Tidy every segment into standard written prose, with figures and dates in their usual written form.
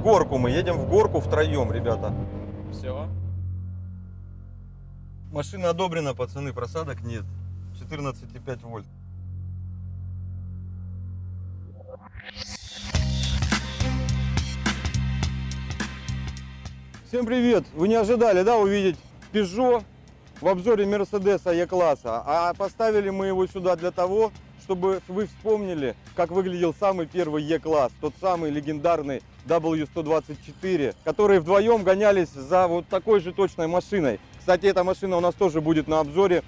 горку, мы едем в горку втроем, ребята. Все. Машина одобрена, пацаны, просадок нет. 14,5 вольт. Всем привет! Вы не ожидали, да, увидеть Peugeot в обзоре Mercedes E-класса, а поставили мы его сюда для того, чтобы вы вспомнили, как выглядел самый первый E-класс, тот самый легендарный W124, которые вдвоем гонялись за вот такой же точной машиной. Кстати, эта машина у нас тоже будет на обзоре.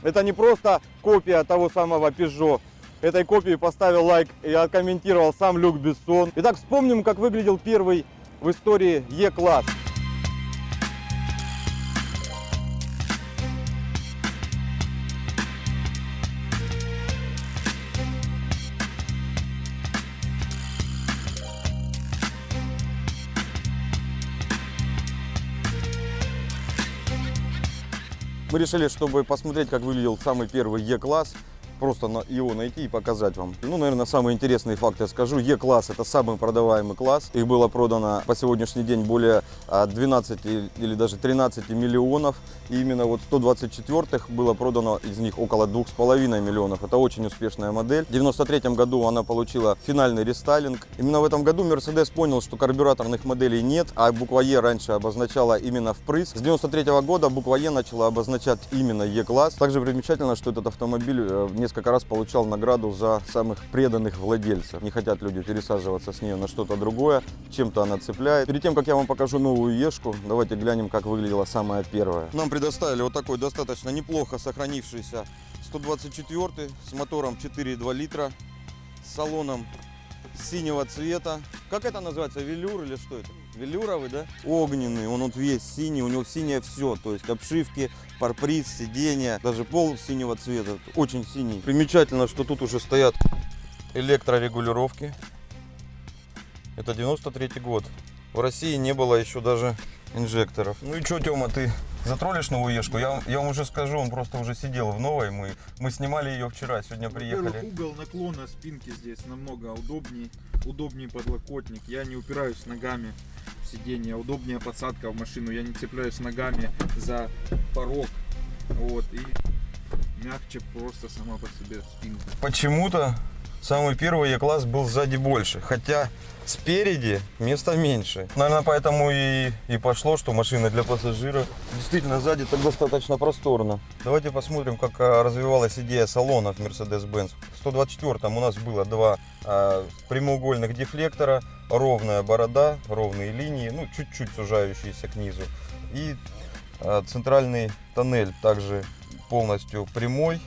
Это не просто копия того самого Peugeot. Этой копии поставил лайк и откомментировал сам Люк Бессон. Итак, вспомним, как выглядел первый в истории E-класс. Мы решили, чтобы посмотреть, как выглядел самый первый E-класс, просто его найти и показать вам. Ну, наверное, самый интересный факт я скажу. E-класс — это самый продаваемый класс. Их было продано по сегодняшний день более 12 или даже 13 миллионов. И именно вот 124-х было продано из них около 2,5 миллионов. Это очень успешная модель. В 1993 году она получила финальный рестайлинг. Именно в этом году Mercedes понял, что карбюраторных моделей нет, а буква E раньше обозначала именно впрыск. С 1993 года буква E начала обозначать именно E-класс. Также примечательно, что этот автомобиль несколько раз получал награду за самых преданных владельцев. Не хотят люди пересаживаться с нее на что-то другое, чем-то она цепляет. Перед тем, как я вам покажу новую Ешку, давайте глянем, как выглядела самая первая. Нам предоставили вот такой достаточно неплохо сохранившийся 124 с мотором 4,2 литра, с салоном синего цвета. Как это называется? Велюр или что это? Велюровый, да? Огненный, он вот весь синий, у него синее все, то есть обшивки, парбриз, сиденья, даже пол синего цвета, очень синий. Примечательно, что тут уже стоят электрорегулировки. Это 93 год. В России не было еще даже инжекторов. Ну и что, Тёма, ты затроллишь новую Ешку? Я вам уже скажу, он просто уже сидел в новой, мы снимали ее вчера, сегодня приехали. Угол наклона спинки здесь намного удобнее подлокотник, я не упираюсь ногами в сиденье, удобнее подсадка в машину, я не цепляюсь ногами за порог, вот, и мягче просто сама по себе спинка. Почему-то самый первый E-класс был сзади больше, хотя спереди места меньше. Наверное, поэтому и пошло, что машина для пассажиров. Действительно, сзади так достаточно просторно. Давайте посмотрим, как развивалась идея салона в Mercedes-Benz. В 124-м у нас было два прямоугольных дефлектора, ровная борода, ровные линии, ну чуть-чуть сужающиеся к низу. И центральный тоннель также полностью прямой.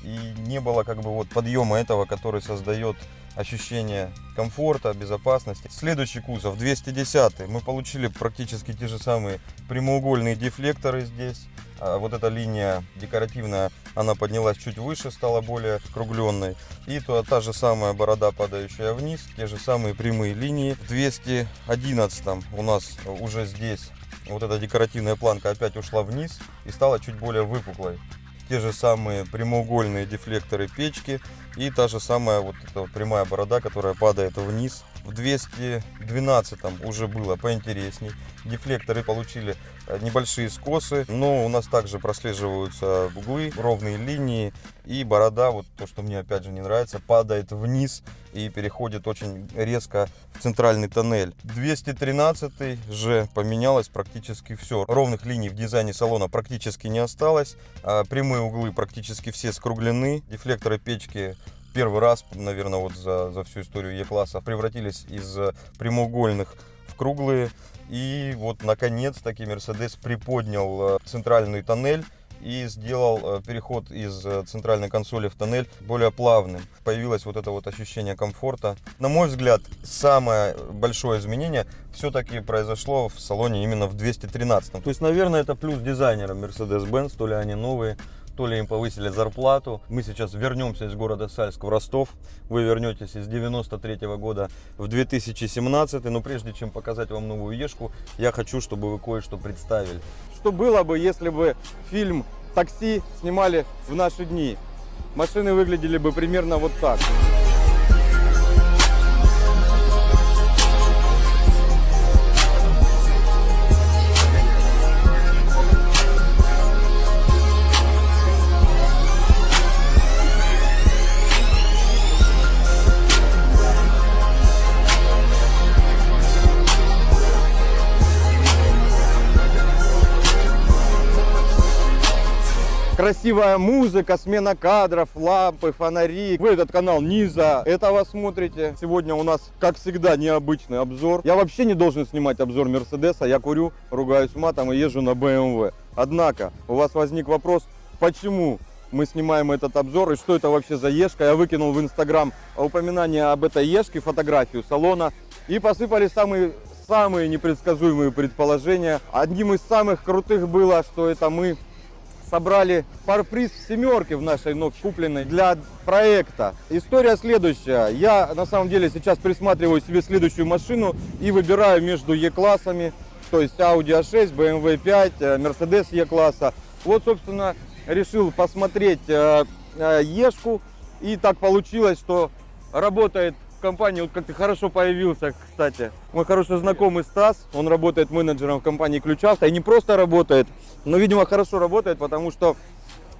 И не было как бы вот подъема этого, который создает ощущение комфорта, безопасности. Следующий кузов 210, мы получили практически те же самые прямоугольные дефлекторы здесь. Вот эта линия декоративная, она поднялась чуть выше, стала более скругленной. И та же самая борода, падающая вниз, те же самые прямые линии. В 211 у нас уже здесь вот эта декоративная планка опять ушла вниз и стала чуть более выпуклой. Те же самые прямоугольные дефлекторы печки и та же самая вот эта прямая борода, которая падает вниз. В 212 уже было поинтересней. Дефлекторы получили небольшие скосы, но у нас также прослеживаются углы, ровные линии, и борода, вот то, что мне опять же не нравится, падает вниз и переходит очень резко в центральный тоннель. 213 же поменялось практически все. Ровных линий в дизайне салона практически не осталось, прямые углы практически все скруглены, дефлекторы печки первый раз, наверное, вот за всю историю E-класса превратились из прямоугольных в круглые. И вот наконец-таки Mercedes приподнял центральный тоннель и сделал переход из центральной консоли в тоннель более плавным. Появилось вот это вот ощущение комфорта. На мой взгляд, самое большое изменение все-таки произошло в салоне именно в 213. То есть, наверное, это плюс дизайнера Mercedes-Benz, то ли они новые, то ли им повысили зарплату. Мы сейчас вернемся из города Сальск в Ростов. Вы вернетесь из 93 года в 2017. Но прежде чем показать вам новую Ешку, я хочу, чтобы вы кое-что представили. Что было бы, если бы фильм «Такси» снимали в наши дни? Машины выглядели бы примерно вот так. красивая музыка, смена кадров, лампы, фонари. Вы этот канал не за этого смотрите. Сегодня у нас, как всегда, необычный обзор. Я вообще не должен снимать обзор Мерседеса. Я курю, ругаюсь матом и езжу на BMW. Однако, у вас возник вопрос, почему мы снимаем этот обзор и что это вообще за ешка. Я выкинул в Инстаграм упоминание об этой ешке, фотографию салона. И посыпались самые непредсказуемые предположения. Одним из самых крутых было, что это мы собрали парприз в семерке в нашей вновь купленной для проекта. История следующая. Я на самом деле сейчас присматриваю себе следующую машину и выбираю между Е-классами. То есть Audi A6, BMW 5, Mercedes E-класса. Вот, собственно, решил посмотреть Ешку. И так получилось, что работает компании, вот как ты хорошо появился, кстати. Мой хороший знакомый Стас, он работает менеджером в компании Ключавто. И не просто работает, но, видимо, хорошо работает, потому что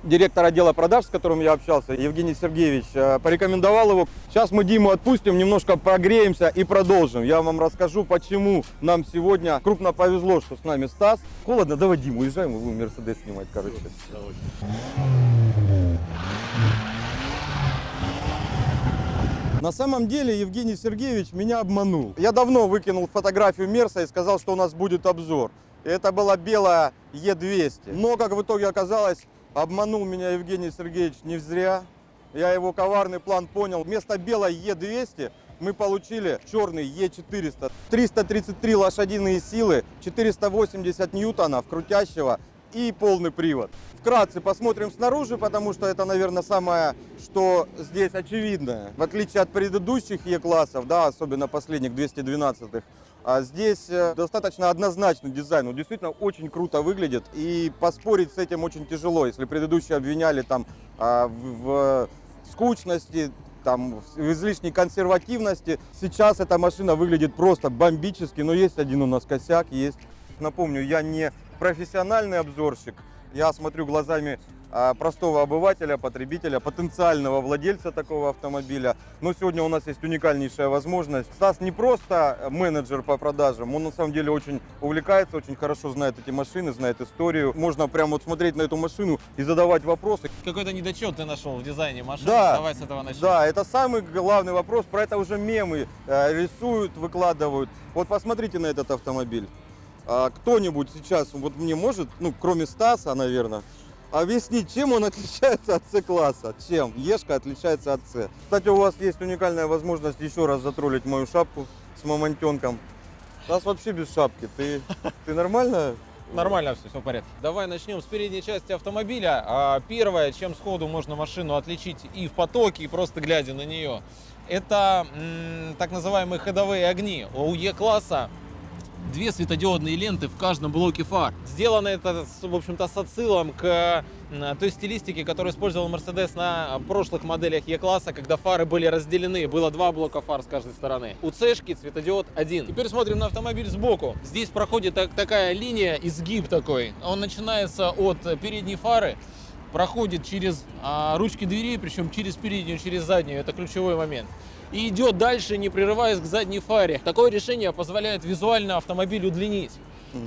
директор отдела продаж, с которым я общался, Евгений Сергеевич, порекомендовал его. Сейчас мы Диму отпустим, немножко прогреемся и продолжим. Я вам расскажу, почему нам сегодня крупно повезло, что с нами Стас. Холодно, давай, Дим, уезжаем, мы будем Мерседес снимать, короче. На самом деле Евгений Сергеевич меня обманул. Я давно выкинул фотографию Мерса и сказал, что у нас будет обзор. И это была белая Е200. Но, как в итоге оказалось, обманул меня Евгений Сергеевич не зря. Я его коварный план понял. Вместо белой Е200 мы получили черный Е400. 333 лошадиные силы, 480 ньютонов крутящего и полный привод. Вкратце посмотрим снаружи, потому что это, наверное, самое, что здесь очевидное. В отличие от предыдущих Е-классов, да, особенно последних 212-х, здесь достаточно однозначный дизайн. Он действительно очень круто выглядит. И поспорить с этим очень тяжело. Если предыдущие обвиняли там в скучности, там, в излишней консервативности, сейчас эта машина выглядит просто бомбически. Но есть один у нас косяк, есть. Напомню, я не профессиональный обзорщик. Я смотрю глазами простого обывателя, потребителя, потенциального владельца такого автомобиля. Но сегодня у нас есть уникальнейшая возможность. Стас не просто менеджер по продажам, он на самом деле очень увлекается, очень хорошо знает эти машины, знает историю. Можно прямо вот смотреть на эту машину и задавать вопросы. Какой-то недочет ты нашел в дизайне машины. Да, давай с этого начнем. Да, это самый главный вопрос. Про это уже мемы рисуют, выкладывают. Вот посмотрите на этот автомобиль. Кто-нибудь сейчас вот мне может, ну кроме Стаса, наверное, объяснить, чем он отличается от С-класса? Чем Ешка отличается от С? Кстати, у вас есть уникальная возможность еще раз затроллить мою шапку с мамонтенком. Стас вообще без шапки. Ты нормально? Нормально все в порядке. Давай начнем с передней части автомобиля. Первое, чем сходу можно машину отличить и в потоке, и просто глядя на нее, это так называемые ходовые огни. У Е-класса две светодиодные ленты в каждом блоке фар. Сделано это, в общем-то, с отсылом к той стилистике, которую использовал Mercedes на прошлых моделях Е-класса, когда фары были разделены, было два блока фар с каждой стороны. У C-шки светодиод один. Теперь смотрим на автомобиль сбоку. Здесь проходит такая линия, изгиб такой. Он начинается от передней фары, проходит через ручки дверей, причем через переднюю, через заднюю. Это ключевой момент. И идет дальше, не прерываясь к задней фаре. Такое решение позволяет визуально автомобиль удлинить.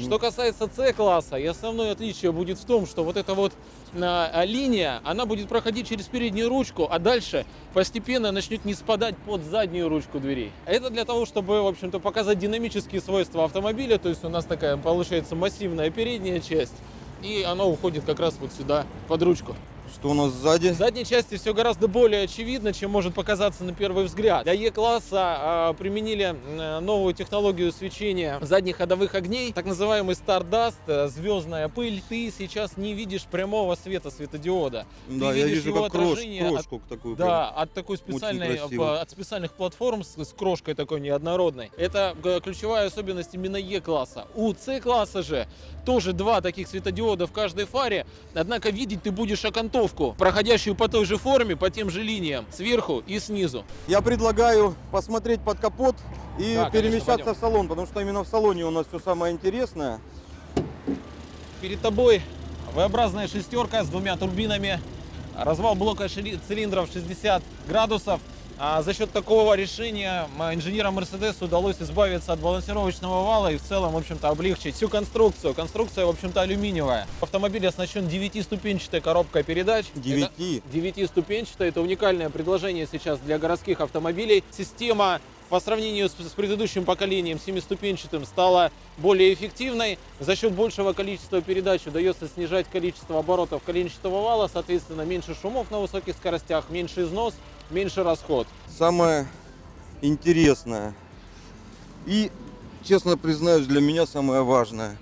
Что касается C-класса, и основное отличие будет в том, что вот эта вот линия, она будет проходить через переднюю ручку, а дальше постепенно начнет не спадать под заднюю ручку дверей. Это для того, чтобы, в общем-то, показать динамические свойства автомобиля. То есть у нас такая получается массивная передняя часть, и она уходит как раз вот сюда, под ручку. Что у нас сзади? В задней части все гораздо более очевидно, чем может показаться на первый взгляд. Для Е-класса применили новую технологию свечения задних ходовых огней, так называемый Stardust, звездная пыль. Ты сейчас не видишь прямого света светодиода. Да, ты я видишь вижу его как отражение крошку такую. да, от такой специальной, от специальных платформ с крошкой такой неоднородной. Это ключевая особенность именно Е-класса. У C-класса же тоже два таких светодиода в каждой фаре, однако видеть ты будешь окантовку, проходящую по той же форме, по тем же линиям, сверху и снизу. Я предлагаю посмотреть под капот и Да, перемещаться конечно, в салон, потому что именно в салоне у нас все самое интересное. Перед тобой V-образная шестерка с двумя турбинами, развал блока цилиндров 60 градусов. За счет такого решения инженерам Mercedes удалось избавиться от балансировочного вала и в целом, в общем-то, облегчить всю конструкцию. Конструкция, в общем-то, алюминиевая. Автомобиль оснащен 9-ступенчатой коробкой передач. 9. 9-ступенчатая. Это уникальное предложение сейчас для городских автомобилей. Система по сравнению с предыдущим поколением 7-ступенчатым стала более эффективной. За счет большего количества передач удается снижать количество оборотов коленчатого вала, соответственно, меньше шумов на высоких скоростях, меньше износ, меньше расход. Самое интересное и, честно признаюсь, для меня самое важное,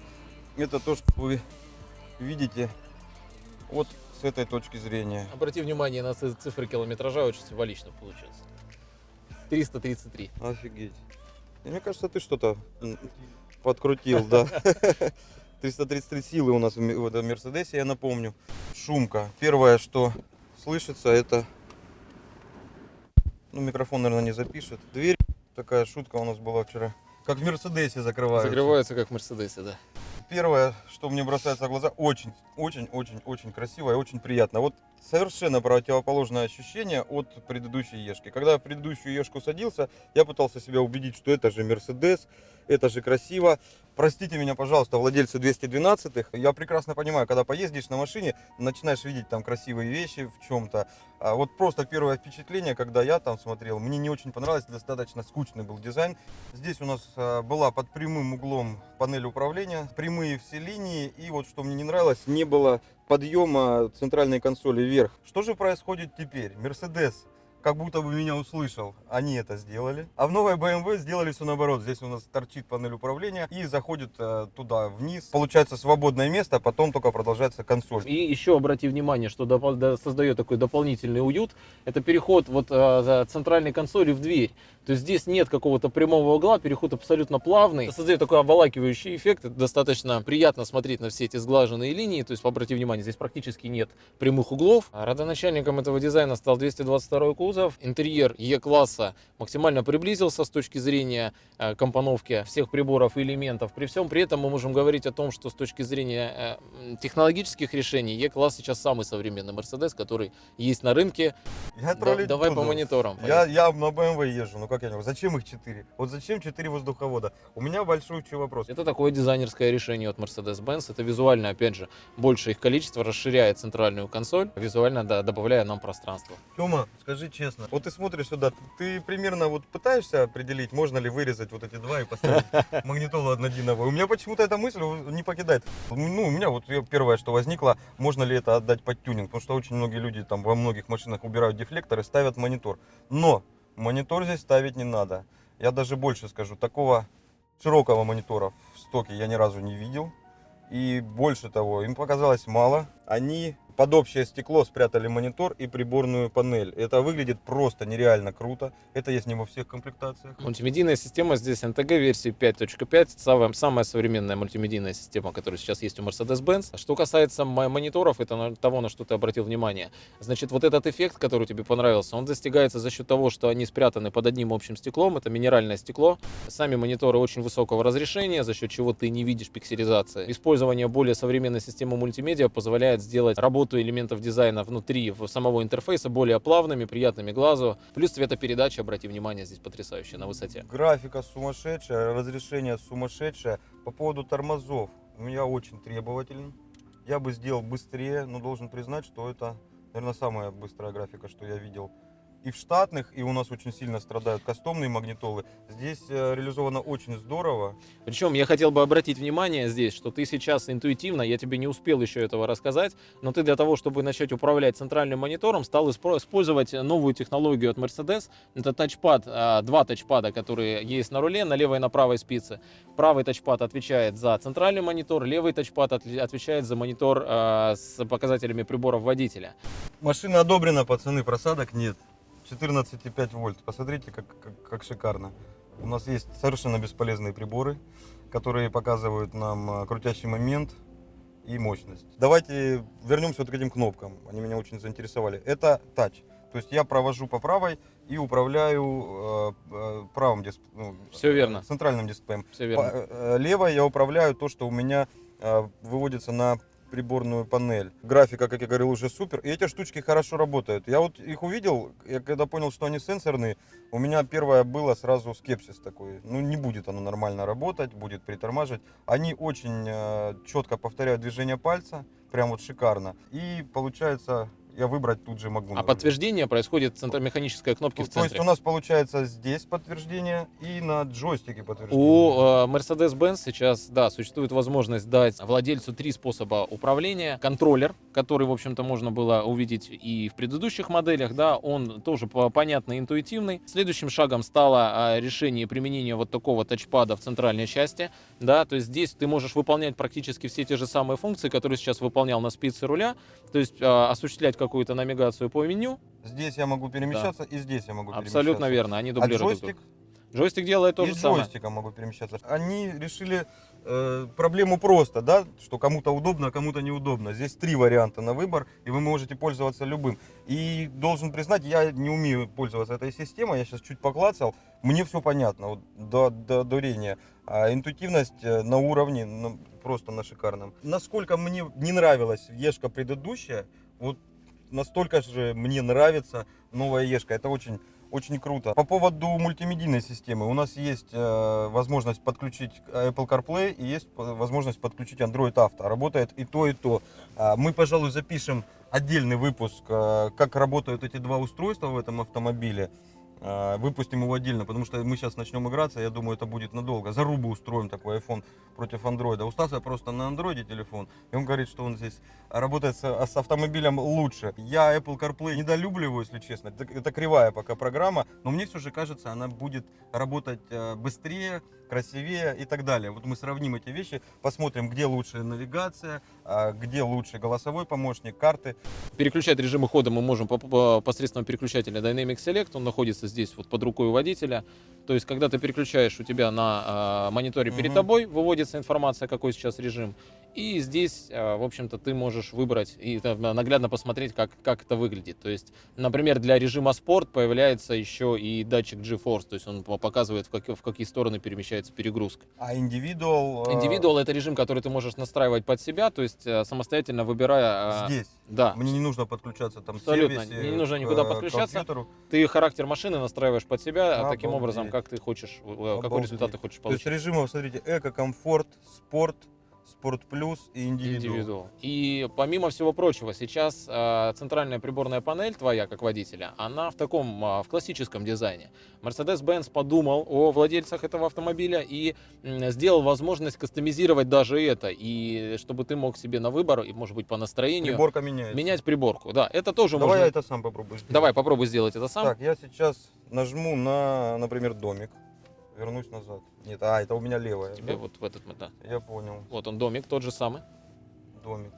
это то, что вы видите вот с этой точки зрения. Обрати внимание на цифры километража, очень символично получилось. 333. Офигеть. И мне кажется, ты что-то подкрутил, да. 333 силы у нас в этом Мерседесе, я напомню. Шумка. Первое, что слышится, это... Ну, микрофон, наверное, не запишет. Дверь, такая шутка у нас была вчера. Как в Мерседесе закрываются. Закрываются как в Мерседесе, да. Первое, что мне бросается в глаза, очень красиво и очень приятно. Вот совершенно противоположное ощущение от предыдущей Ешки. Когда в предыдущую Ешку садился, я пытался себя убедить, что это же Мерседес, это же красиво. Простите меня, пожалуйста, владельцы 212-х. Я прекрасно понимаю, когда поездишь на машине, начинаешь видеть там красивые вещи в чем-то. А вот просто первое впечатление, когда я там смотрел, мне не очень понравилось, достаточно скучный был дизайн. Здесь у нас была под прямым углом панель управления, прямые все линии. И вот что мне не нравилось, не было подъема центральной консоли вверх. Что же происходит теперь? Мерседес как будто бы меня услышал. Они это сделали. А в новой BMW сделали все наоборот. Здесь у нас торчит панель управления и заходит туда вниз. Получается свободное место, а потом только продолжается консоль. И еще обрати внимание, что создает такой дополнительный уют. Это переход вот за центральной консоли в дверь. То есть здесь нет какого-то прямого угла, переход абсолютно плавный. Это создает такой обволакивающий эффект. Это достаточно приятно смотреть на все эти сглаженные линии. То есть обрати внимание, здесь практически нет прямых углов. Родоначальником этого дизайна стал 222 кузов. Интерьер Е-класса максимально приблизился с точки зрения компоновки всех приборов и элементов. При всем при этом мы можем говорить о том, что с точки зрения технологических решений Е-класс сейчас самый современный Mercedes, который есть на рынке. Я троллить Давай буду. по мониторам. Я на BMW езжу, ну как я не знаю, зачем их 4? Вот зачем 4 воздуховода? У меня большой вопрос. Это такое дизайнерское решение от Mercedes-Benz. Это визуально, опять же, больше их количество расширяет центральную консоль, визуально добавляя нам пространство. Тёма, скажи честно, вот ты смотришь сюда, ты примерно вот пытаешься определить, можно ли вырезать вот эти два и поставить магнитолу однодиновую. У меня почему-то эта мысль не покидает. Ну, у меня вот первое, что возникло, можно ли это отдать под тюнинг, потому что очень многие люди там во многих машинах убирают дефлекторы, ставят монитор. Но монитор здесь ставить не надо. Я даже больше скажу, такого широкого монитора в стоке я ни разу не видел. И больше того, им показалось мало. Они под общее стекло спрятали монитор и приборную панель. Это выглядит просто нереально круто. Это есть не во всех комплектациях. Мультимедийная система здесь NTG версии 5.5. Самая современная мультимедийная система, которая сейчас есть у Mercedes-Benz. Что касается мониторов, это того, на что ты обратил внимание. Значит, вот этот эффект, который тебе понравился, он достигается за счет того, что они спрятаны под одним общим стеклом. Это минеральное стекло. Сами мониторы очень высокого разрешения, за счет чего ты не видишь пикселизации. Использование более современной системы мультимедиа позволяет сделать работу элементов дизайна внутри самого интерфейса более плавными, приятными глазу. Плюс цветопередача, обрати внимание, здесь потрясающая на высоте. Графика сумасшедшая, разрешение сумасшедшее. По поводу тормозов, я очень требователен. Я бы сделал быстрее, но должен признать, что это, наверное, самая быстрая графика, что я видел. И в штатных, и у нас очень сильно страдают кастомные магнитолы. Здесь реализовано очень здорово. Причем я хотел бы обратить внимание здесь, что ты сейчас интуитивно, я тебе не успел еще этого рассказать, но ты для того, чтобы начать управлять центральным монитором, стал использовать новую технологию от Mercedes. Это тачпад, два тачпада, которые есть на руле, на левой и на правой спице. Правый тачпад отвечает за центральный монитор, левый тачпад отвечает за монитор с показателями приборов водителя. Машина одобрена, пацаны, просадок нет. 14,5 вольт. Посмотрите, как шикарно. У нас есть совершенно бесполезные приборы, которые показывают нам крутящий момент и мощность. Давайте вернемся вот к этим кнопкам. Они меня очень заинтересовали. Это тач. То есть я провожу по правой и управляю правым дисплеем. Все верно. Центральным дисплеем. Все верно. Левой я управляю то, что у меня выводится на приборную панель. Графика, как я говорил, уже супер. И эти штучки хорошо работают. Я вот их увидел, я когда понял, что они сенсорные, у меня первое было сразу скепсис такой. Ну, не будет оно нормально работать, будет притормаживать. Они очень четко повторяют движение пальца, прям вот шикарно. И получается, я выбрать тут же могу. А например. подтверждение происходит центромеханической кнопки в То есть центре. у нас получается здесь подтверждение и на джойстике подтверждение. У Mercedes-Benz сейчас, да, существует возможность дать владельцу 3 способа управления. Контроллер, который, в общем-то, можно было увидеть и в предыдущих моделях, да, он тоже понятный, интуитивный. Следующим шагом стало решение применения вот такого тачпада в центральной части, да, то есть здесь ты можешь выполнять практически все те же самые функции, которые сейчас выполнял на спице руля, то есть осуществлять какую-то навигацию по меню. Здесь я могу перемещаться, и здесь я могу Абсолютно перемещаться. верно, они А дублируют. джойстик? Джойстик делает то И же с самое. джойстиком могу перемещаться. Они решили проблему просто, да, что кому-то удобно, а кому-то неудобно. Здесь 3 варианта на выбор, и вы можете пользоваться любым. И должен признать, я не умею пользоваться этой системой, я сейчас чуть поклацал, мне все понятно, вот, до дурения. А интуитивность на уровне, просто на шикарном. Насколько мне не нравилась Ешка предыдущая, вот настолько же мне нравится новая Ешка. Это очень, очень круто. По поводу мультимедийной системы. У нас есть возможность подключить Apple CarPlay и есть возможность подключить Android Auto. Работает и то, и то. Мы, пожалуй, запишем отдельный выпуск, как работают эти 2 устройства в этом автомобиле. Выпустим его отдельно, потому что мы сейчас начнем играться, я думаю, это будет надолго. Зарубу устроим такой iPhone против андроида. У Стаса просто на андроиде телефон, и он говорит, что он здесь работает с автомобилем лучше. Я Apple CarPlay недолюбливаю, если честно. Это кривая пока программа, но мне все же кажется, она будет работать быстрее, красивее и так далее. Вот мы сравним эти вещи, посмотрим, где лучше навигация, где лучше голосовой помощник, карты. Переключать режимы хода мы можем посредством переключателя Dynamic Select. Он находится здесь вот под рукой у водителя. То есть, когда ты переключаешь, у тебя на мониторе перед тобой выводится информация, какой сейчас режим. И здесь, в общем-то, ты можешь выбрать и наглядно посмотреть, как это выглядит. То есть, например, для режима спорт появляется еще и датчик G-Force. То есть, он показывает, в какие стороны перемещается перегрузка. А Individual... Individual — это режим, который ты можешь настраивать под себя, то есть самостоятельно выбирая... Здесь. Да. Мне не нужно подключаться там Абсолютно. к сервисе, Не нужно никуда подключаться. компьютеру. Ты характер машины настраиваешь под себя, таким Обалдеть. образом, как ты хочешь, какой Обалдеть. результат ты хочешь То есть получить. режимов, смотрите, эко, комфорт, спорт, спорт плюс и индивидуал. И помимо всего прочего, сейчас центральная приборная панель твоя, как водителя, она в классическом дизайне. Mercedes-Benz подумал о владельцах этого автомобиля и сделал возможность кастомизировать даже это, и чтобы ты мог себе на выбор, и, может быть, по настроению, Приборка меняется. менять приборку. Да, это тоже Давай я можно. это сам попробую сделать. Давай, попробуй сделать это сам. Так, я сейчас нажму на, например, домик. Вернусь назад. Нет, это у меня левая. Тебе да? вот в этот момент. Я понял. Вот он, домик, тот же самый. Домик.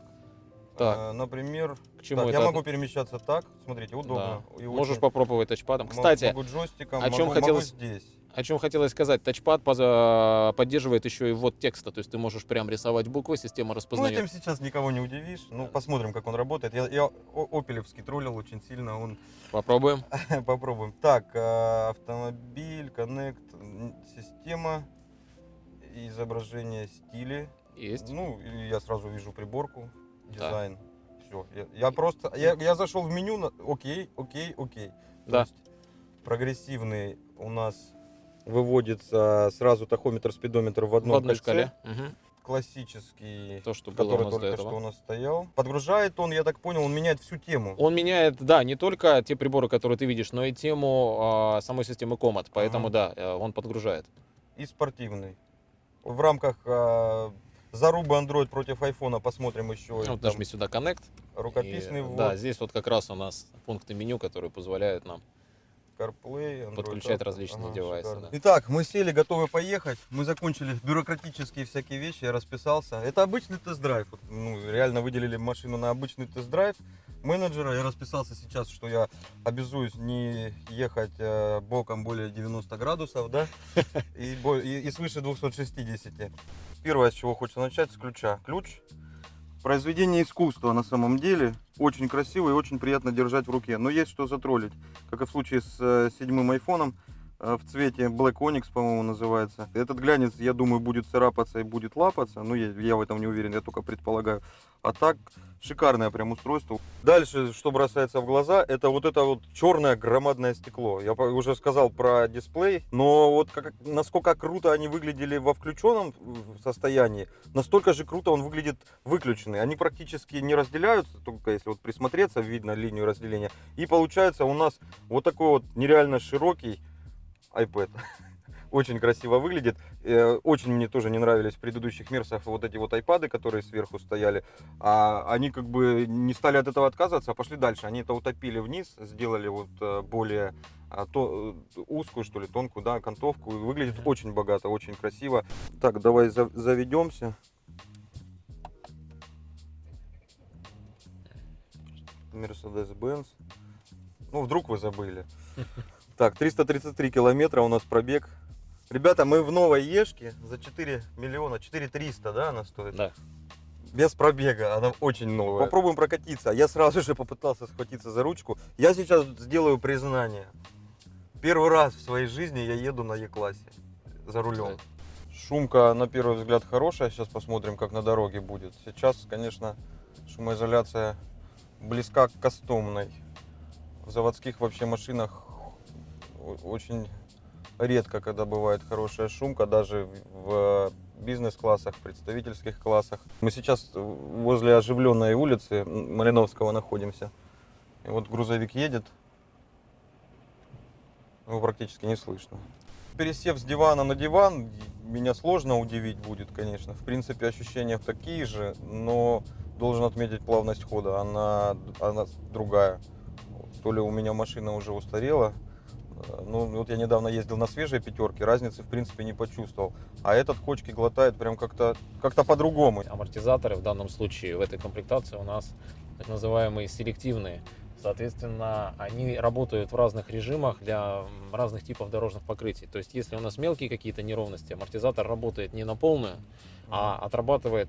Так. Например, К чему так, это? я могу перемещаться так. Смотрите, удобно. Да. И Можешь очень- попробовать тачпадом. Кстати, могу джойстиком, о чем могу хотелось- здесь. о чем хотелось сказать, тачпад поддерживает еще и ввод текста, то есть ты можешь прям рисовать буквы, система Ну, распознает. этим сейчас никого не удивишь. Ну, посмотрим, как он работает. Я опелевский троллил очень сильно. Он Попробуем. Попробуем. Так, автомобиль, коннект, система, изображение, стили. Есть. Ну, и я сразу вижу приборку, дизайн. Все. Я просто, я зашел в меню, окей. Да. То есть прогрессивный у нас выводится сразу тахометр, спидометр в В одном одной кольце. шкале. Мгм. Классический, То, что было у который нас до только этого. что у нас стоял. Подгружает он, я так понял, он меняет всю тему. Он меняет, да, не только те приборы, которые ты видишь, но и тему самой системы Comet. Поэтому, да, он подгружает. И спортивный. В рамках зарубы Android против айфона посмотрим еще. Вот там нажми сюда Connect. рукописный И, ввод, да, здесь вот как раз у нас пункты меню, которые позволяют нам. CarPlay, Android Подключать Auto. различные девайсы, шикарно. да. Итак, мы сели, готовы поехать. Мы закончили бюрократические всякие вещи, я расписался. Это обычный тест-драйв. Вот, ну, реально выделили машину на обычный тест-драйв менеджера. Я расписался сейчас, что я обязуюсь не ехать боком более 90 градусов, да, и свыше 260. Первое, с чего хочется начать, с ключа. Ключ — произведение искусства на самом деле. Очень красиво и очень приятно держать в руке. Но есть что затроллить. Как и в случае с 7-м айфоном, в цвете Black Onyx, по-моему, называется. Этот глянец, я думаю, будет царапаться и будет лапаться. Ну, я в этом не уверен, я только предполагаю. А так, шикарное прям устройство. Дальше, что бросается в глаза, это вот черное громадное стекло. Я уже сказал про дисплей, но вот насколько круто они выглядели во включенном состоянии, настолько же круто он выглядит выключенный. Они практически не разделяются, только если вот присмотреться, видно линию разделения. И получается у нас вот такой вот нереально широкий iPad. Очень красиво выглядит. Очень мне тоже не нравились в предыдущих мерсах вот эти вот айпады, которые сверху стояли. А они как бы не стали от этого отказываться, а пошли дальше. Они это утопили вниз, сделали вот более узкую, что ли, тонкую, да, окантовку. И выглядит очень богато, очень красиво. Так, давай заведемся. Mercedes-Benz. Ну, вдруг вы забыли. Так, 333 километра у нас пробег. Ребята, мы в новой Ешке за 4 миллиона, 4300, да, она стоит? Да. Без пробега, она очень новая. Попробуем прокатиться. Я сразу же попытался схватиться за ручку. Я сейчас сделаю признание. Первый раз в своей жизни я еду на Е-классе за рулем. Шумка, на первый взгляд, хорошая. Сейчас посмотрим, как на дороге будет. Сейчас, конечно, шумоизоляция близка к кастомной. В заводских вообще машинах очень редко, когда бывает хорошая шумка, даже в бизнес-классах, в представительских классах. Мы сейчас возле оживленной улицы Малиновского находимся. И вот грузовик едет, его практически не слышно. Пересев с дивана на диван, меня сложно удивить будет, конечно. В принципе, ощущения такие же, но должен отметить плавность хода. Она другая. То ли у меня машина уже устарела. Ну, вот я недавно ездил на свежей пятерке, разницы в принципе не почувствовал. А этот кочки глотает прям как-то по-другому. Амортизаторы в данном случае в этой комплектации у нас так называемые селективные. Соответственно, они работают в разных режимах для разных типов дорожных покрытий. То есть, если у нас мелкие какие-то неровности, амортизатор работает не на полную, а отрабатывает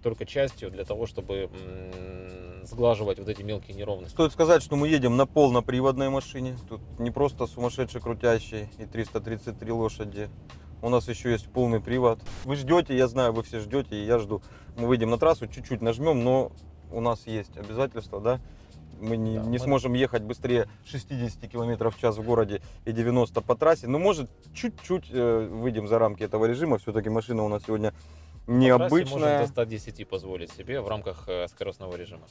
только частью для того, чтобы сглаживать вот эти мелкие неровности. Стоит сказать, что мы едем на полноприводной машине. Тут не просто сумасшедший крутящий и 333 лошади. У нас еще есть полный привод. Вы ждете, я знаю, вы все ждете, и я жду. Мы выйдем на трассу, чуть-чуть нажмем, но у нас есть обязательства, да? Мы не сможем ехать быстрее 60 км в час в городе и 90 по трассе. Но может чуть-чуть выйдем за рамки этого режима. Все-таки машина у нас сегодня необычная. Можем до 110 позволить себе в рамках скоростного режима.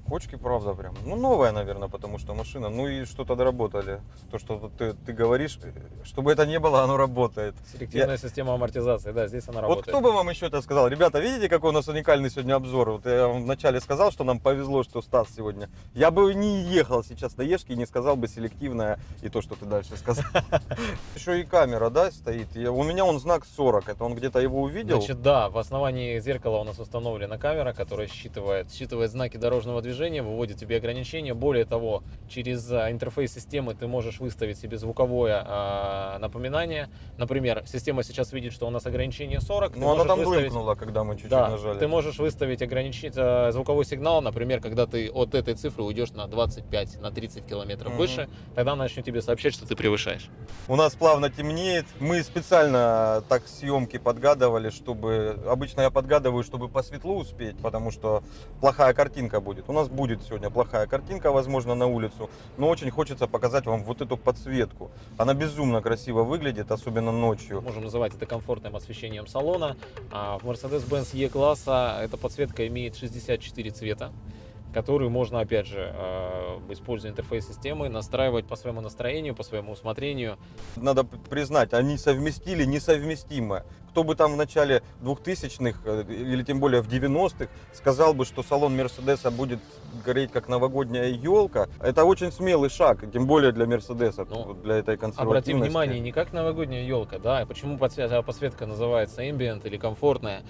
Кочки, правда, прям. Ну, новая, наверное, потому что машина. Ну и что-то доработали. То, что ты говоришь, чтобы это не было, оно работает. Селективная система амортизации, да, здесь она работает. Вот кто бы вам еще это сказал? Ребята, видите, какой у нас уникальный сегодня обзор? Вот я вам вначале сказал, что нам повезло, что Стас сегодня. Я бы не ехал сейчас на Ешке и не сказал бы селективная и то, что ты дальше сказал. Еще и камера, да, стоит. У меня он знак 40. Это он где-то его увидел? Значит, да, в основании зеркала у нас установлена камера, которая считывает знаки дорожного движения, выводит тебе ограничения. Более того, через интерфейс системы ты можешь выставить себе звуковое напоминание. Например, система сейчас видит, что у нас ограничение 40. Ну, она там блыкнула, когда мы чуть-чуть нажали. Ты можешь выставить звуковой сигнал, например, когда ты от этой цифры уйдешь на 25, на 30 километров выше, тогда она начнет тебе сообщать, что ты превышаешь. У нас плавно темнеет. Мы специально так съемки подгадывали, чтобы... Обычно я подгадываю, чтобы по светлу успеть, потому что плохая картинка будет. У нас будет сегодня плохая картинка, возможно, на улицу, но очень хочется показать вам вот эту подсветку. Она безумно красиво выглядит, особенно ночью. Можем называть это комфортным освещением салона. В Mercedes-Benz E-класса эта подсветка имеет 64 цвета, которые можно, опять же, используя интерфейс системы, настраивать по своему настроению, по своему усмотрению. Надо признать, они совместили несовместимое. Кто бы там в начале 2000-х или тем более в 90-х сказал бы, что салон Мерседеса будет гореть как новогодняя елка, это очень смелый шаг, тем более для Мерседеса, для этой консервативности. Обратим внимание, не как новогодняя елка, да, почему подсветка называется ambient или комфортная.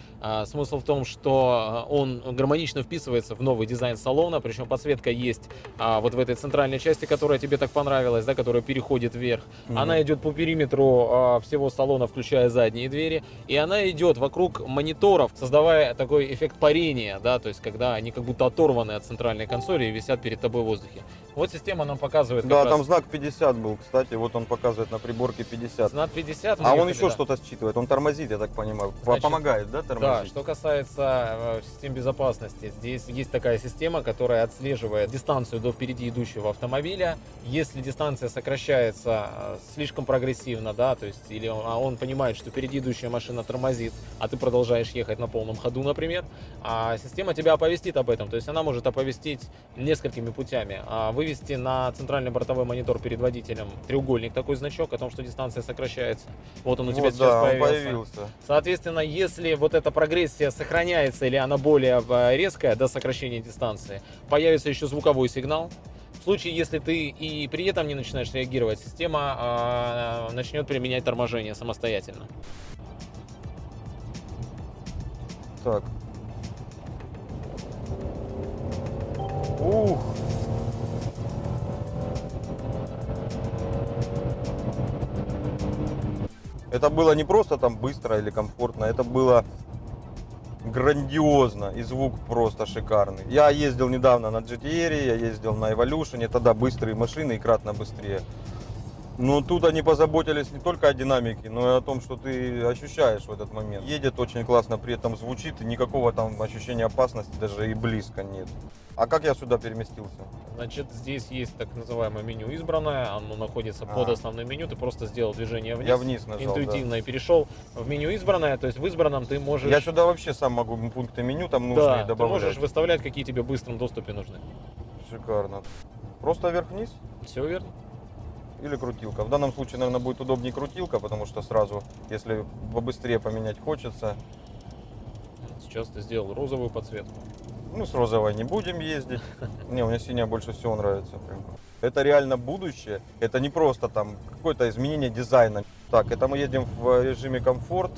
Смысл в том, что он гармонично вписывается в новый дизайн салона, причем подсветка есть вот в этой центральной части, которая тебе так понравилась, да, которая переходит вверх. Она идет по периметру всего салона, включая задние двери. И она идет вокруг мониторов, создавая такой эффект парения, да, то есть когда они как будто оторваны от центральной консоли и висят перед тобой в воздухе. Вот система нам показывает как Да, раз там знак 50 был, кстати, вот он показывает на приборке 50. знак 50. мы А он ехали, еще да. что-то считывает, он тормозит, я так понимаю. Значит, Помогает, да, Да, тормозить? что касается систем безопасности, здесь есть такая система, которая отслеживает дистанцию до впереди идущего автомобиля. Если дистанция сокращается слишком прогрессивно, да, то есть или он понимает, что впереди идущая машина тормозит, а ты продолжаешь ехать на полном ходу, например, а система тебя оповестит об этом. То есть она может оповестить несколькими путями. Вывести на центральный бортовой монитор перед водителем треугольник, такой значок о том, что дистанция сокращается. Вот он у тебя Вот, сейчас да, он появился. появился. Соответственно, если вот эта прогрессия сохраняется или она более резкая до сокращения дистанции, появится еще звуковой сигнал. В случае, если ты и при этом не начинаешь реагировать, система начнет применять торможение самостоятельно. Так. Ух. Это было не просто там быстро или комфортно, это было грандиозно, и звук просто шикарный. Я ездил недавно на GTR, я ездил на Evolution, тогда быстрые машины и кратно быстрее. Но тут они позаботились не только о динамике, но и о том, что ты ощущаешь в этот момент. Едет очень классно, при этом звучит, и никакого там ощущения опасности даже и близко нет. А как я сюда переместился? Значит, здесь есть так называемое меню избранное, оно находится под основным меню, ты просто сделал движение вниз, Я вниз нажал, интуитивно и перешел в меню избранное, то есть в избранном ты можешь... Я сюда вообще сам могу пункты меню там нужные Да, ты добавлять. можешь выставлять, какие тебе в быстром доступе нужны. Шикарно. Просто вверх-вниз Все верно. или крутилка. В данном случае, наверное, будет удобнее крутилка, потому что сразу, если побыстрее поменять хочется, Сейчас ты сделал розовую подсветку. ну, с розовой не будем ездить. Не, у меня синяя больше всего нравится. Прям. Это реально будущее. Это не просто там какое-то изменение дизайна. Так, это мы едем в режиме комфорт.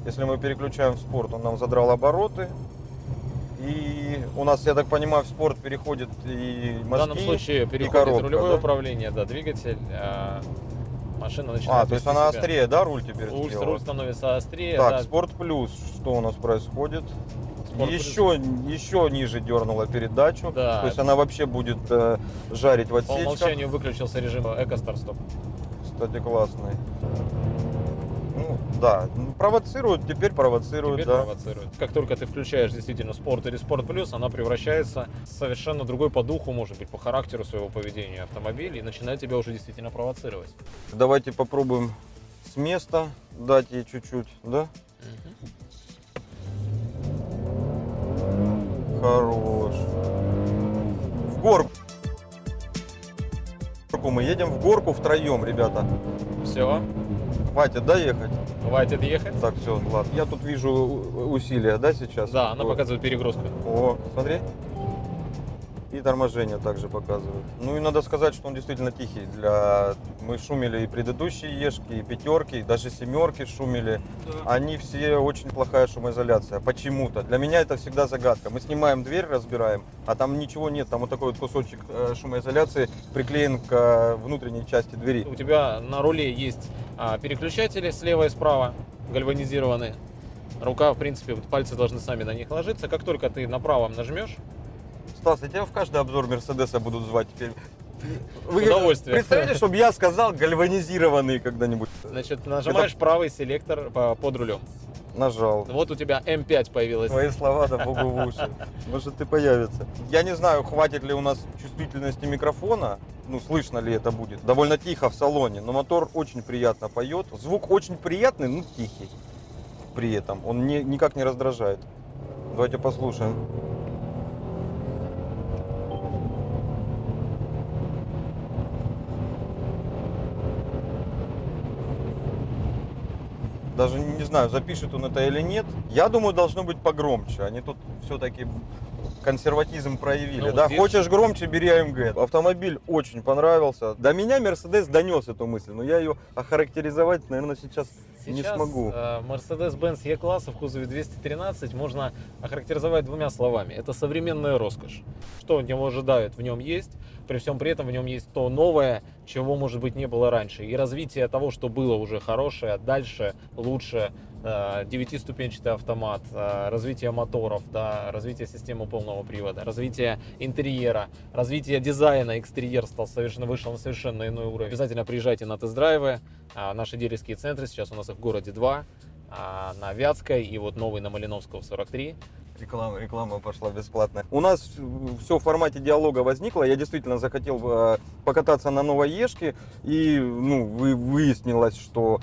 Если мы переключаем в спорт, он нам задрал обороты. И у нас, я так понимаю, в спорт переходит и мозги, В данном случае и переходит коробка, рулевое да? управление, да, двигатель, машина начинает А, то есть вести она себя. острее, да, руль теперь Руль сделала? становится острее, Так, да. спорт плюс, что у нас происходит? Спорт еще ниже дернула передачу. Да. То есть она вообще будет жарить в По отсечках. умолчанию выключился режим эко-старт-стоп. Кстати, классный. Ну, да, провоцирует, теперь провоцирует, Теперь да. провоцирует. Как только ты включаешь действительно спорт или спорт плюс, она превращается в совершенно другой по духу, может быть, по характеру своего поведения автомобиль и начинает тебя уже действительно провоцировать. Давайте попробуем с места дать ей чуть-чуть, да? Хорош. В горку. Мы едем в горку втроем, ребята. Все, Хватит, да, ехать? хватит ехать. Так, все, ладно. Я тут вижу усилия, да, сейчас? Да, она Вот. показывает перегрузку. О, смотри. И торможение также показывает. Ну и надо сказать, что он действительно тихий. Мы шумели и предыдущие ешки, и пятерки, и даже семерки шумели. Да. Они все очень плохая шумоизоляция. Почему-то. Для меня это всегда загадка. Мы снимаем дверь, разбираем, а там ничего нет. Там вот такой вот кусочек шумоизоляции приклеен к внутренней части двери. У тебя на руле есть переключатели слева и справа, гальванизированные. Рука, в принципе, вот пальцы должны сами на них ложиться. Как только ты на правом нажмешь, Стас, я тебя в каждый обзор Мерседеса будут звать теперь. С удовольствием. Представляете, чтобы я сказал гальванизированный когда-нибудь? значит, нажимаешь правый селектор под рулем. Нажал. Вот у тебя М5 появилась. Твои слова, да богу в уши. Может и появится. Я не знаю, хватит ли у нас чувствительности микрофона, ну, слышно ли это будет. Довольно тихо в салоне, но мотор очень приятно поет. Звук очень приятный, но тихий при этом. Он никак не раздражает. Давайте послушаем. Даже не знаю, запишет он это или нет. Я думаю, должно быть погромче. Они тут все-таки консерватизм проявили. Ну, Да, здесь- хочешь громче, бери AMG. Автомобиль очень понравился. До меня Mercedes донес эту мысль, но я ее охарактеризовать, наверное, сейчас не Сейчас смогу. Mercedes-Benz E-класса в кузове 213 можно охарактеризовать двумя словами. Это современная роскошь. Что от него ожидают, в нем есть. При всем при этом в нем есть то новое, чего, может быть, не было раньше. И развитие того, что было уже хорошее, дальше, лучше, 9-ступенчатый автомат, развитие моторов, да, развитие системы полного привода, развитие интерьера, развитие дизайна. Экстерьер вышел на совершенно иной уровень. Обязательно приезжайте на тест-драйвы. Наши дилерские центры, сейчас у нас их в городе 2, на Вятской и вот новый на Малиновского 43. Реклама пошла бесплатная. У нас все в формате диалога возникло. Я действительно захотел покататься на новой Ешке. И выяснилось, что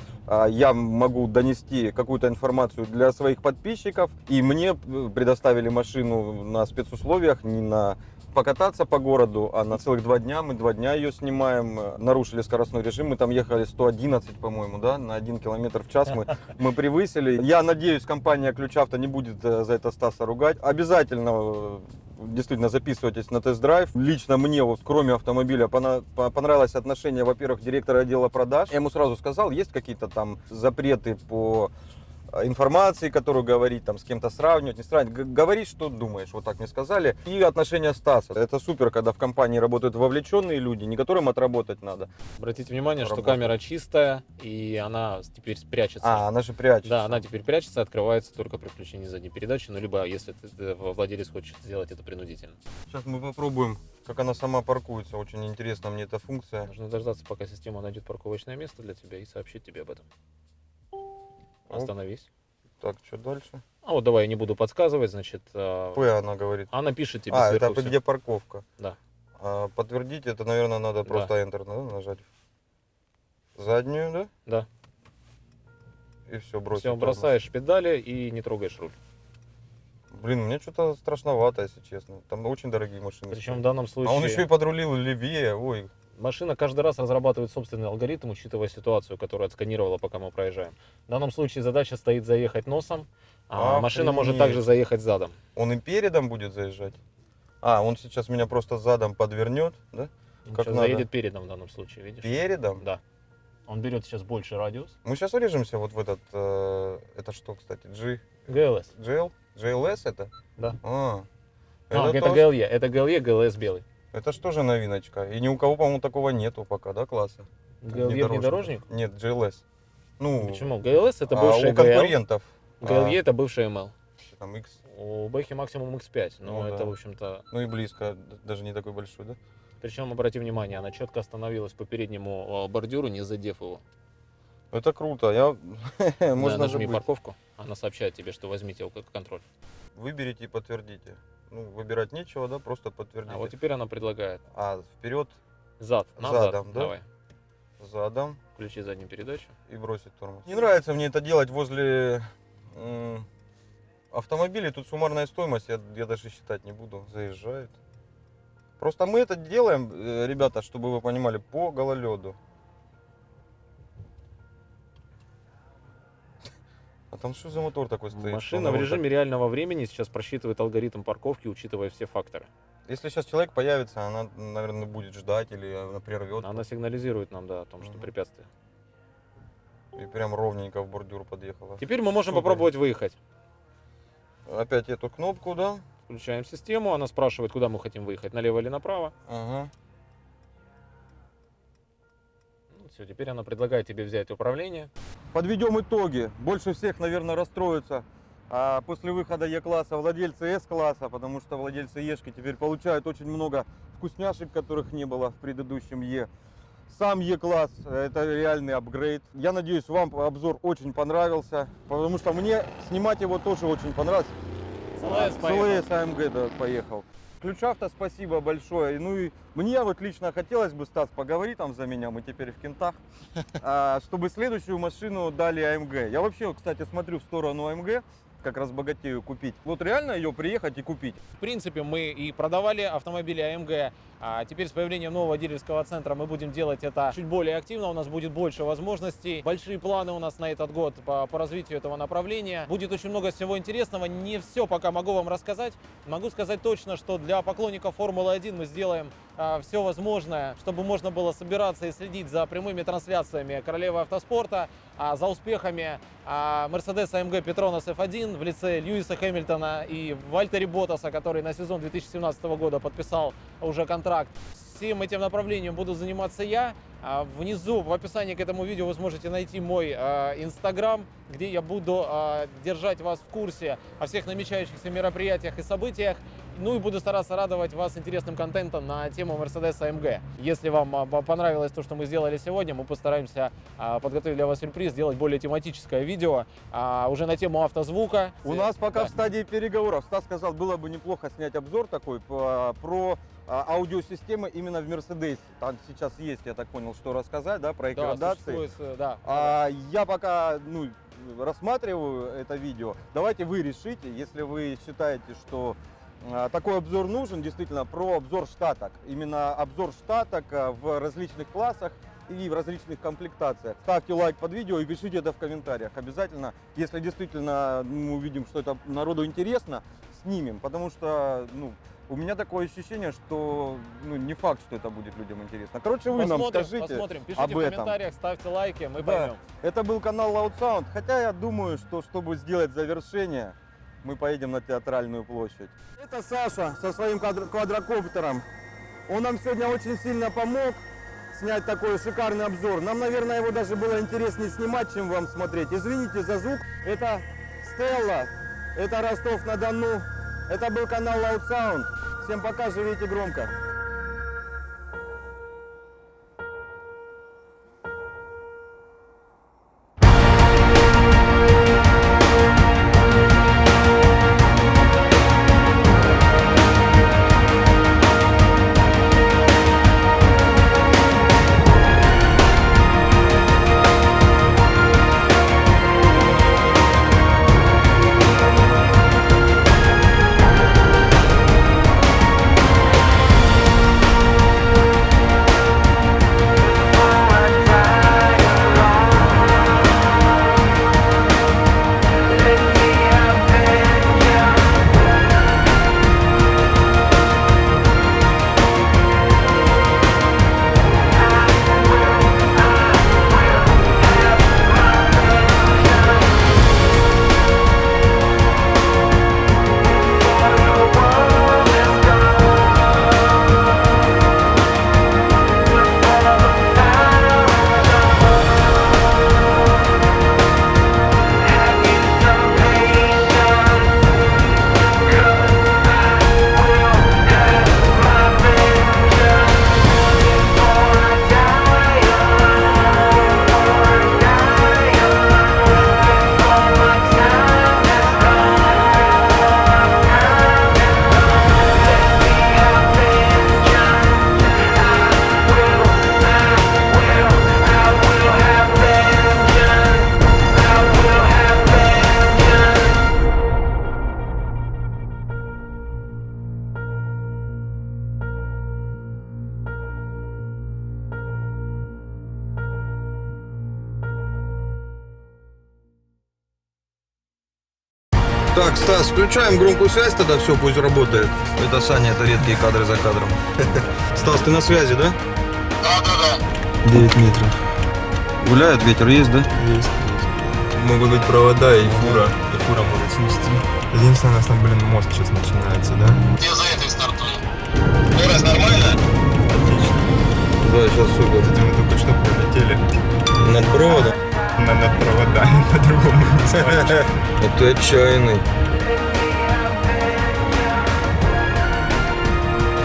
я могу донести какую-то информацию для своих подписчиков. И мне предоставили машину на спецусловиях, не на покататься по городу, а на целых 2 дня. Мы 2 дня ее снимаем, нарушили скоростной режим, мы там ехали 111, по-моему, да, на 1 км в час мы превысили. Я надеюсь, компания Ключавто не будет за это Стаса ругать. Обязательно действительно записывайтесь на тест-драйв. Лично мне, вот, кроме автомобиля, понравилось отношение, во-первых, директора отдела продаж. Я ему сразу сказал, есть какие-то там запреты по информации, которую говорить, там, с кем-то сравнивать, не сравнивать. Говори, что думаешь, вот так мне сказали. И отношение Стаса. Это супер, когда в компании работают вовлеченные люди, не которым отработать надо. Обратите внимание, что камера чистая, и она теперь прячется. Она же прячется. Да, она теперь прячется, открывается только при включении задней передачи, ну, либо если владелец хочет сделать это принудительно. Сейчас мы попробуем, как она сама паркуется. Очень интересна мне эта функция. Нужно дождаться, пока система найдет парковочное место для тебя и сообщить тебе об этом. Остановись. Так, что дальше? А вот давай я не буду подсказывать, значит... П она говорит. Она пишет тебе это сверху где парковка? Да. Подтвердить это, наверное, надо просто Enter нажать. Заднюю, да? Да. И все, бросить. Все, бросаешь педали и не трогаешь руль. Блин, мне что-то страшновато, если честно. Там очень дорогие машины. Причем в данном случае... А он еще и подрулил левее, ой. Машина каждый раз разрабатывает собственный алгоритм, учитывая ситуацию, которую отсканировала, пока мы проезжаем. В данном случае задача стоит заехать носом, а машина может также заехать задом. Он и передом будет заезжать? Он сейчас меня просто задом подвернет, да? Он Как сейчас надо. заедет передом в данном случае, видишь? Передом? Да. Он берет сейчас больший радиус. Мы сейчас урежемся вот в этот, это что, кстати, GLS. GLS это? Да. Это GLE, это GLE, GLS белый. Это что же новиночка? И ни у кого, по-моему, такого нету пока, да, класса? GLE внедорожник? Нет, GLS. Ну, почему? GLS это бывшая у конкурентов. GLE это бывшая ML. Там X. У Бэхи максимум X5, но Ну, это, да. в общем-то... Ну и близко, даже не такой большой, да? Причем, обрати внимание, она четко остановилась по переднему бордюру, не задев его. Это круто. Можно нажми забыть. парковку, она сообщает тебе, что возьмите контроль. Выберите и подтвердите. Ну, выбирать нечего, да, просто подтвердите. А вот теперь она предлагает Вперед, назад, задом, да? давай. задом Включи заднюю передачу. и бросить тормоз. Не нравится мне это делать возле автомобилей. Тут суммарная стоимость, я даже считать не буду, заезжает. Просто мы это делаем, ребята, чтобы вы понимали, по гололеду. А там что за мотор такой стоит? Машина в режиме реального времени сейчас просчитывает алгоритм парковки, учитывая все факторы. Если сейчас человек появится, она, наверное, будет ждать или она прервет. Она сигнализирует нам, да, о том, что препятствие. И прям ровненько в бордюр подъехала. Теперь мы можем Супер. попробовать выехать. Опять эту кнопку, да? Включаем систему, она спрашивает, куда мы хотим выехать, налево или направо. Ага. Все, теперь она предлагает тебе взять управление. Подведем итоги. Больше всех, наверное, расстроятся после выхода Е-класса владельцы С-класса, потому что владельцы Ешки теперь получают очень много вкусняшек, которых не было в предыдущем Е. Сам Е-класс – это реальный апгрейд. Я надеюсь, вам обзор очень понравился, потому что мне снимать его тоже очень понравилось. CLS AMG, да, поехал. Ключавто спасибо большое. Ну и мне вот лично хотелось бы, Стас, поговори там за меня, мы теперь в кентах, чтобы следующую машину дали AMG. Я вообще, кстати, смотрю в сторону AMG, как раз богатею купить. Вот реально ее приехать и купить. В принципе, мы и продавали автомобили AMG, а теперь с появлением нового дилерского центра мы будем делать это чуть более активно, у нас будет больше возможностей. Большие планы у нас на этот год по развитию этого направления. Будет очень много всего интересного, не все пока могу вам рассказать. Могу сказать точно, что для поклонников Формулы-1 мы сделаем все возможное, чтобы можно было собираться и следить за прямыми трансляциями Королевы автоспорта, за успехами Mercedes AMG Petronas F1 в лице Льюиса Хэмилтона и Вальтери Боттаса, который на сезон 2017 года подписал уже контракт. Всем этим направлением буду заниматься я. Внизу в описании к этому видео вы сможете найти мой Инстаграм, где я буду держать вас в курсе о всех намечающихся мероприятиях и событиях. Ну и буду стараться радовать вас интересным контентом на тему Mercedes AMG. Если вам понравилось то, что мы сделали сегодня, мы постараемся подготовить для вас сюрприз, сделать более тематическое видео уже на тему автозвука. У нас пока Да. в стадии переговоров. Стас сказал, было бы неплохо снять обзор такой про аудиосистемы именно в Мерседесе. Там сейчас есть, я так понял, что рассказать, да, про их Да, градации. существует, да. Я пока рассматриваю это видео. Давайте вы решите, если вы считаете, что такой обзор нужен, действительно, про обзор штаток. Именно обзор штаток в различных классах и в различных комплектациях. Ставьте лайк под видео и пишите это в комментариях. Обязательно, если действительно мы увидим, что это народу интересно, снимем. Потому что, у меня такое ощущение, что не факт, что это будет людям интересно. Короче, вы нам скажите Посмотрим, пишите об в этом. комментариях, ставьте лайки, мы Да. поймем. Это был канал Loud Sound. Хотя я думаю, что чтобы сделать завершение, мы поедем на Театральную площадь. Это Саша со своим квадрокоптером. Он нам сегодня очень сильно помог снять такой шикарный обзор. Нам, наверное, его даже было интереснее снимать, чем вам смотреть. Извините за звук. Это Стелла, это Ростов-на-Дону. Это был канал Loud Sound. Всем пока, живите громко. Так, Стас, включаем громкую связь, тогда все, пусть работает. Это Саня, это редкие кадры за кадром. Стас, ты на связи, да? Да. 9 метров. Гуляет, ветер есть, да? Есть. Могут быть провода и фура. И фура может снести. Единственное, у нас там, мост сейчас начинается, да? Я за этой стартую. Скорость нормальная? Отлично. Да, сейчас супер. Это мы только что пролетели Над проводом? над проводами, по-другому не скажешь. Вот ты отчаянный.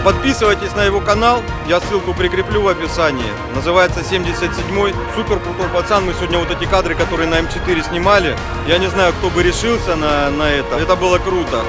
Подписывайтесь на его канал, я ссылку прикреплю в описании. Называется 77-й. Супер крутой пацан. Мы сегодня вот эти кадры, которые на М4 снимали. Я не знаю, кто бы решился на это. Это было круто.